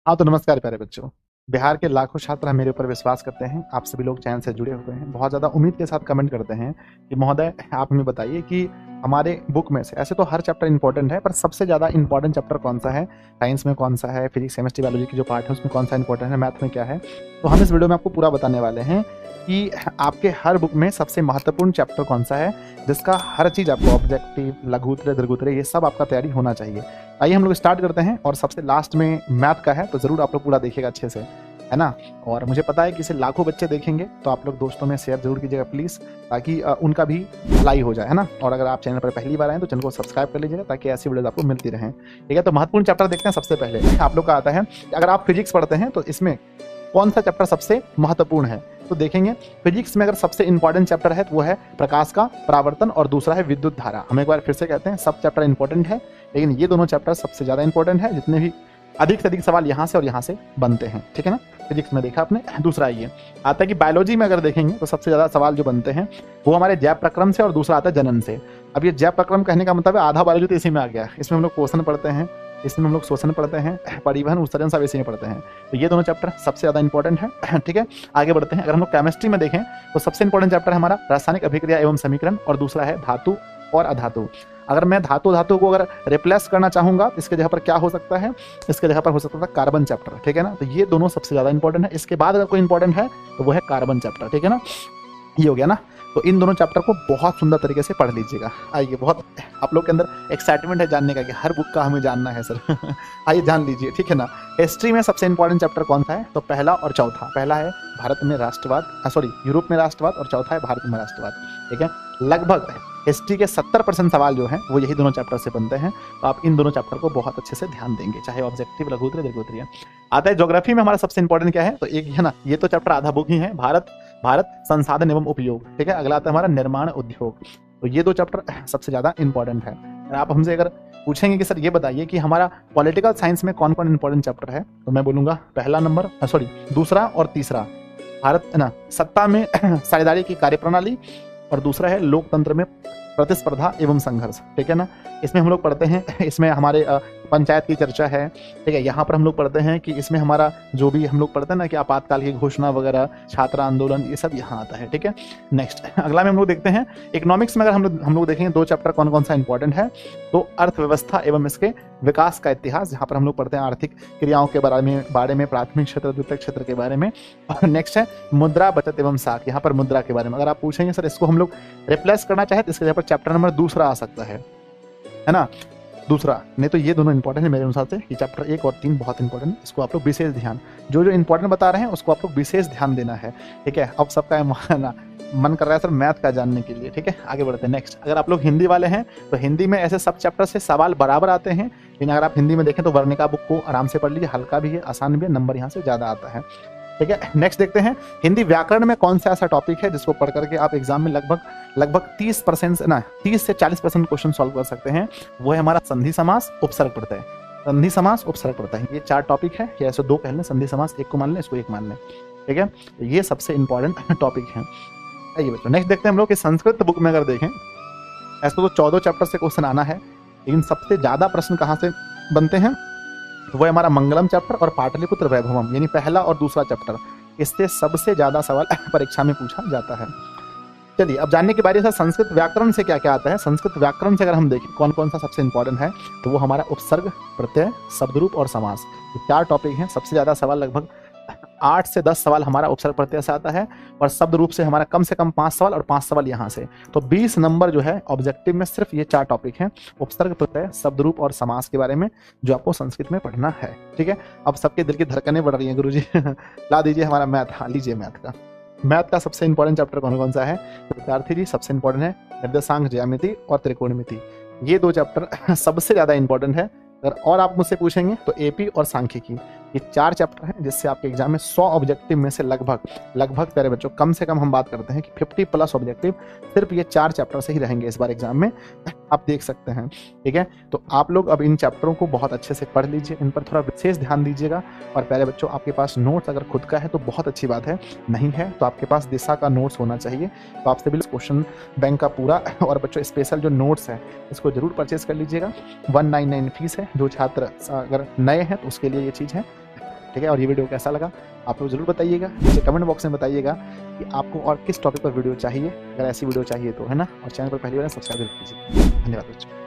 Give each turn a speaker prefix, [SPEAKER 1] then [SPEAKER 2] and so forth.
[SPEAKER 1] हाँ, तो नमस्कार प्यारे बच्चों। बिहार के लाखों छात्र मेरे ऊपर विश्वास करते हैं। आप सभी लोग चैनल से जुड़े हुए हैं। बहुत ज़्यादा उम्मीद के साथ कमेंट करते हैं कि महोदय आप हमें बताइए कि हमारे बुक में से ऐसे तो हर चैप्टर इंपॉर्टेंट है, पर सबसे ज़्यादा इंपॉर्टेंट चैप्टर कौन-सा है? साइंस में कौन-सा है? फिजिक्स, केमिस्ट्री, बायोलॉजी की जो पार्ट है उसमें कौन-सा इंपॉर्टेंट है? मैथ में क्या है? तो हम इस वीडियो में आपको पूरा बताने वाले हैं कि आपके हर बुक में सबसे महत्वपूर्ण चैप्टर कौन-सा है, जिसका हर चीज़ आपको ऑब्जेक्टिव, लघुत्तरे, दीर्घोत्तरे ये सब आपका तैयारी होना चाहिए। आइए हम लोग स्टार्ट करते हैं और सबसे लास्ट में मैथ का है, तो ज़रूर आप लोग पूरा देखिएगा अच्छे से, है ना? और मुझे पता है कि इसे लाखों बच्चे देखेंगे, तो आप लोग दोस्तों में शेयर ज़रूर कीजिएगा प्लीज़, ताकि उनका भी भलाई हो जाए, है ना? और अगर आप चैनल पर पहली बार आएँ तो चैनल को सब्सक्राइब कर लीजिएगा, ताकि ऐसी वीडियोज़ आपको मिलती रहें। ठीक है? तो महत्वपूर्ण चैप्टर देखते हैं सबसे पहले। आप लोग का आता है कि अगर आप फिजिक्स पढ़ते हैं तो इसमें कौन-सा चैप्टर सबसे महत्वपूर्ण है? तो देखेंगे फिजिक्स में अगर सबसे इंपॉर्टेंट चैप्टर है तो वो है प्रकाश का परावर्तन और दूसरा है विद्युत धारा। हम एक बार फिर से कहते हैं सब चैप्टर इंपॉर्टेंट है, लेकिन ये दोनों चैप्टर सबसे ज़्यादा इंपॉर्टेंट है। जितने भी अधिक से अधिक सवाल यहाँ से और यहाँ से बनते हैं, ठीक है ना? फिजिक्स में देखा आपने। दूसरा ये आता है कि बायोलॉजी में अगर देखेंगे तो सबसे ज़्यादा सवाल जो बनते हैं वो हमारे जैव प्रक्रम से और दूसरा आता है जनन से। अब ये जैव प्रक्रम कहने का मतलब है आधा बायोलॉजी तो इसी में आ गया। इसमें हम लोग पोषण पढ़ते हैं, इसमें हम लोग श्वसन पढ़ते हैं, परिवहन, उत्सर्जन सब इसी में पढ़ते हैं। तो ये दोनों चैप्टर सबसे ज़्यादा इंपॉर्टेंट है। ठीक है, आगे बढ़ते हैं। अगर हम लोग केमिस्ट्री में देखें तो सबसे इंपॉर्टेंट चैप्टर है हमारा रासायनिक अभिक्रिया एवं समीकरण और दूसरा है धातु और अधातु। अगर मैं धातु को अगर रिप्लेस करना चाहूँगा तो इसके जगह पर क्या हो सकता है? इसके जगह पर हो सकता है कार्बन चैप्टर, ठीक है ना? तो ये दोनों सबसे ज़्यादा इंपॉर्टेंट है। इसके बाद अगर कोई इंपॉर्टेंट है तो वो है कार्बन चैप्टर, ठीक है ना? ये हो गया ना? तो इन दोनों चैप्टर को बहुत सुंदर तरीके से पढ़ लीजिएगा। आइए, बहुत आप लोग के अंदर एक्साइटमेंट है जानने का कि हर बुक का हमें जानना है सर। आइए जान लीजिए, ठीक है ना? हिस्ट्री में सबसे इंपॉर्टेंट चैप्टर कौन सा है? तो पहला और चौथा। पहला है भारत में राष्ट्रवाद, यूरोप में राष्ट्रवाद, और चौथा है भारत में राष्ट्रवाद, ठीक है? लगभग हिस्ट्री के 70% सवाल जो हैं वो यही दोनों चैप्टर से बनते हैं। तो आप इन दोनों चैप्टर को बहुत अच्छे से ध्यान देंगे, चाहे ऑब्जेक्टिव, लघुत्तरीय, दीर्घोत्तरीय। आता है ज्योग्राफी में हमारा सबसे इंपॉर्टेंट क्या है? तो एक है ना, ये तो चैप्टर आधा बुक ही है, भारत संसाधन एवं उपयोग, ठीक है? अगला आता है हमारा निर्माण उद्योग। तो ये दो चैप्टर सबसे ज़्यादा इंपॉर्टेंट है। आप हमसे अगर पूछेंगे कि सर ये बताइए कि हमारा पॉलिटिकल साइंस में कौन कौन इंपॉर्टेंट चैप्टर है, तो मैं बोलूँगा पहला नंबर दूसरा और तीसरा, भारत है ना, सत्ता में साझेदारी की कार्यप्रणाली, और दूसरा है लोकतंत्र में प्रतिस्पर्धा एवं संघर्ष, ठीक है ना? इसमें हम लोग पढ़ते हैं, इसमें हमारे पंचायत की चर्चा है, ठीक है? यहाँ पर हम लोग पढ़ते हैं कि इसमें हमारा जो भी हम लोग पढ़ते हैं ना कि आपातकाल की घोषणा वगैरह, छात्र आंदोलन, ये सब यहाँ आता है, ठीक है? नेक्स्ट अगला में हम लोग देखते हैं इकोनॉमिक्स में। अगर हम लोग देखेंगे दो चैप्टर कौन कौन सा इंपॉर्टेंट है, तो अर्थव्यवस्था एवं इसके विकास का इतिहास, जहाँ पर हम लोग पढ़ते हैं आर्थिक क्रियाओं के बारे में, प्राथमिक क्षेत्र, द्वितीयक क्षेत्र के बारे में। और नेक्स्ट है मुद्रा, बचत एवं साख, यहाँ पर मुद्रा के बारे में। अगर आप पूछेंगे सर इसको हम लोग रिप्लेस करना चाहे तो इसके जगह पर चैप्टर नंबर दूसरा आ सकता है ना? दूसरा नहीं तो ये दोनों इंपॉर्टेंट है मेरे अनुसार से। ये चैप्टर 1 और 3 बहुत इंपॉर्टेंट है, इसको आप लोग विशेष ध्यान, जो इंपॉर्टेंट बता रहे हैं उसको आप लोग विशेष ध्यान देना है, ठीक है? अब सबका मन कर रहा है सर मैथ का जानने के लिए, ठीक है? आगे बढ़ते हैं। नेक्स्ट, अगर आप लोग हिंदी वाले हैं तो हिंदी में ऐसे सब चैप्टर से सवाल बराबर आते हैं, लेकिन अगर आप हिंदी में देखें तो वर्णिका बुक को आराम से पढ़ लीजिए, हल्का भी है, आसान भी है, नंबर यहाँ से ज़्यादा आता है, ठीक है? नेक्स्ट देखते हैं हिंदी व्याकरण में कौन सा ऐसा टॉपिक है जिसको पढ़ करके आप एग्जाम में लगभग 30% ना 30 से 40% क्वेश्चन सॉल्व कर सकते हैं। वो है हमारा संधि समास, उपसर्ग प्रत्यय। संधि समास, उपसर्ग प्रत्यय, ये 4 टॉपिक है, या ऐसे 2 कह लें, संधि समास एक को मान लें, इसको एक मान लें, ठीक है? ये सबसे इंपॉर्टेंट टॉपिक है। आइए बच्चों, नेक्स्ट देखते हैं हम लोग कि संस्कृत बुक में अगर देखें ऐसे तो 14 चैप्टर से क्वेश्चन आना है, लेकिन सबसे ज़्यादा प्रश्न कहाँ से बनते हैं? तो वो है हमारा मंगलम चैप्टर और पाटलिपुत्र वैभवम, यानी पहला और दूसरा चैप्टर। इससे सबसे ज़्यादा सवाल परीक्षा में पूछा जाता है। चलिए अब जानने की बारी है संस्कृत व्याकरण से क्या क्या आता है। संस्कृत व्याकरण से अगर हम देखें कौन कौन सा सबसे इंपॉर्टेंट है, तो वो हमारा उपसर्ग, प्रत्यय, शब्दरूप और समास, ये 4 टॉपिक हैं। सबसे ज़्यादा सवाल लगभग 8 से 10 सवाल हमारा उपसर्ग प्रत्यय से आता है, और शब्द रूप से हमारा कम से कम 5 सवाल और 5 सवाल यहाँ से। तो 20 नंबर जो है ऑब्जेक्टिव में सिर्फ ये 4 टॉपिक हैं, उपसर्ग, प्रत्यय, शब्द रूप और समास के बारे में, जो आपको संस्कृत में पढ़ना है, ठीक है? अब सबके दिल की धड़कनें बढ़ रही हैं, गुरुजी ला दीजिए हमारा मैथ। हाँ, लीजिए मैथ का सबसे इंपॉर्टेंट चैप्टर कौन कौन सा है? तो विद्यार्थी जी सबसे इंपॉर्टेंट है निर्देशांक, ज्यामिति और त्रिकोणमिति। ये 2 चैप्टर सबसे ज़्यादा इंपॉर्टेंट है। और आप मुझसे पूछेंगे तो एपी और सांख्यिकी, ये 4 चैप्टर हैं जिससे आपके एग्जाम में 100 ऑब्जेक्टिव में से लगभग प्यारे बच्चों, कम से कम हम बात करते हैं कि 50+ ऑब्जेक्टिव सिर्फ ये 4 चैप्टर से ही रहेंगे इस बार एग्जाम में, आप देख सकते हैं, ठीक है? तो आप लोग अब इन चैप्टरों को बहुत अच्छे से पढ़ लीजिए, इन पर थोड़ा विशेष ध्यान दीजिएगा। और प्यारे बच्चों, आपके पास नोट्स अगर खुद का है तो बहुत अच्छी बात है, नहीं है तो आपके पास दिशा का नोट्स होना चाहिए। तो आपसे भी क्वेश्चन बैंक का पूरा और बच्चों स्पेशल जो नोट्स है इसको जरूर परचेज कर लीजिएगा। 199 फीस है, जो छात्र अगर नए हैं तो उसके लिए ये चीज़ है। ठीक है। और ये वीडियो कैसा लगा आप लोग ज़रूर बताइएगा, मुझे कमेंट बॉक्स में बताइएगा कि आपको और किस टॉपिक पर वीडियो चाहिए, अगर ऐसी वीडियो चाहिए तो, है ना। और चैनल पर पहली बार सब्सक्राइब कीजिए। धन्यवाद दोस्तों।